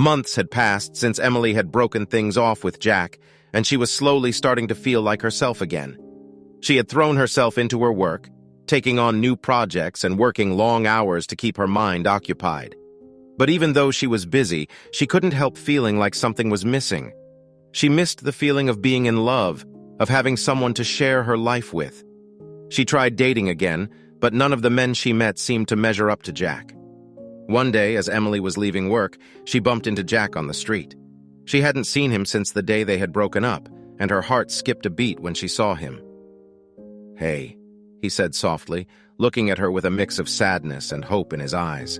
Months had passed since Emily had broken things off with Jack, and she was slowly starting to feel like herself again. She had thrown herself into her work, taking on new projects and working long hours to keep her mind occupied. But even though she was busy, she couldn't help feeling like something was missing. She missed the feeling of being in love, of having someone to share her life with. She tried dating again, but none of the men she met seemed to measure up to Jack. One day, as Emily was leaving work, she bumped into Jack on the street. She hadn't seen him since the day they had broken up, and her heart skipped a beat when she saw him. "Hey," he said softly, looking at her with a mix of sadness and hope in his eyes.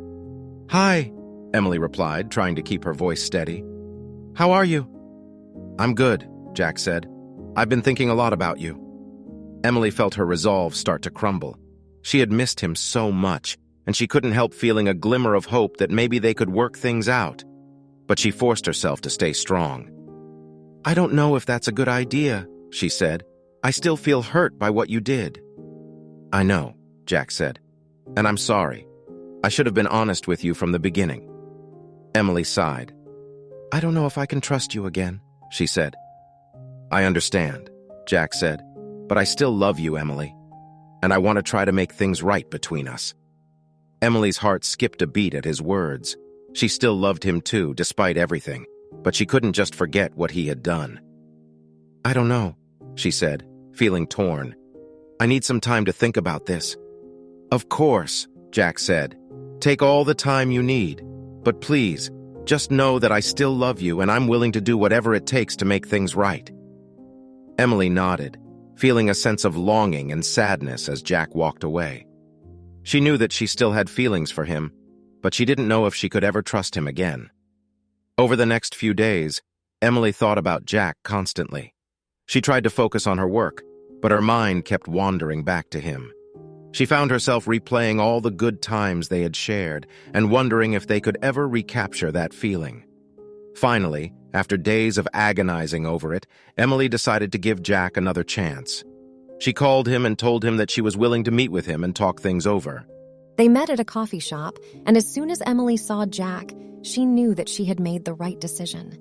"Hi," Emily replied, trying to keep her voice steady. "How are you?" "I'm good," Jack said. "I've been thinking a lot about you." Emily felt her resolve start to crumble. She had missed him so much, and she couldn't help feeling a glimmer of hope that maybe they could work things out. But she forced herself to stay strong. "I don't know if that's a good idea," she said. "I still feel hurt by what you did." "I know," Jack said. "And I'm sorry. I should have been honest with you from the beginning." Emily sighed. "I don't know if I can trust you again," she said. "I understand," Jack said. "But I still love you, Emily. And I want to try to make things right between us." Emily's heart skipped a beat at his words. She still loved him too, despite everything, but she couldn't just forget what he had done. "I don't know," she said, feeling torn. "I need some time to think about this." "Of course," Jack said. "Take all the time you need. But please, just know that I still love you and I'm willing to do whatever it takes to make things right." Emily nodded, feeling a sense of longing and sadness as Jack walked away. She knew that she still had feelings for him, but she didn't know if she could ever trust him again. Over the next few days, Emily thought about Jack constantly. She tried to focus on her work, but her mind kept wandering back to him. She found herself replaying all the good times they had shared and wondering if they could ever recapture that feeling. Finally, after days of agonizing over it, Emily decided to give Jack another chance. She called him and told him that she was willing to meet with him and talk things over. They met at a coffee shop, and as soon as Emily saw Jack, she knew that she had made the right decision.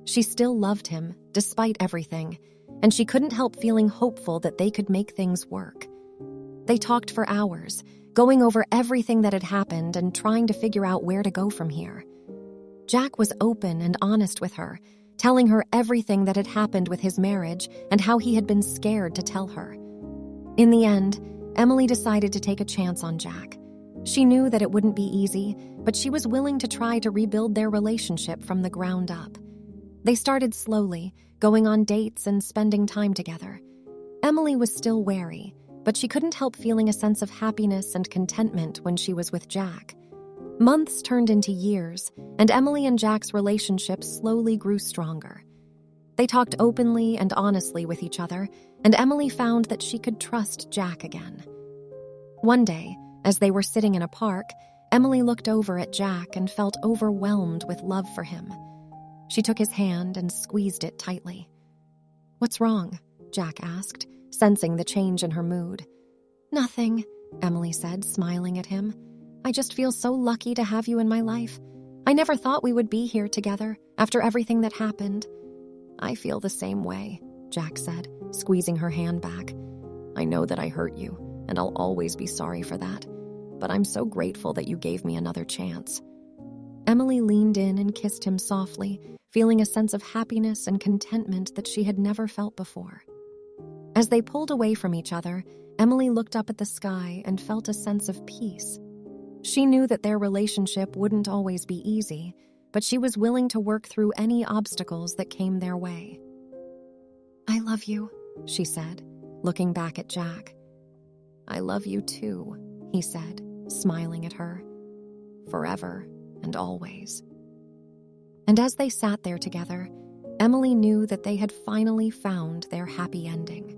She still loved him, despite everything, and she couldn't help feeling hopeful that they could make things work. They talked for hours, going over everything that had happened and trying to figure out where to go from here. Jack was open and honest with her, telling her everything that had happened with his marriage and how he had been scared to tell her. In the end, Emily decided to take a chance on Jack. She knew that it wouldn't be easy, but she was willing to try to rebuild their relationship from the ground up. They started slowly, going on dates and spending time together. Emily was still wary, but she couldn't help feeling a sense of happiness and contentment when she was with Jack. Months turned into years, and Emily and Jack's relationship slowly grew stronger. They talked openly and honestly with each other, and Emily found that she could trust Jack again. One day, as they were sitting in a park, Emily looked over at Jack and felt overwhelmed with love for him. She took his hand and squeezed it tightly. "What's wrong?" Jack asked, sensing the change in her mood. "Nothing," Emily said, smiling at him. "I just feel so lucky to have you in my life. I never thought we would be here together after everything that happened." "I feel the same way," Jack said, squeezing her hand back. "I know that I hurt you, and I'll always be sorry for that. But I'm so grateful that you gave me another chance." Emily leaned in and kissed him softly, feeling a sense of happiness and contentment that she had never felt before. As they pulled away from each other, Emily looked up at the sky and felt a sense of peace. She knew that their relationship wouldn't always be easy, but she was willing to work through any obstacles that came their way. "I love you," she said, looking back at Jack. "I love you too," he said, smiling at her. "Forever and always." And as they sat there together, Emily knew that they had finally found their happy ending.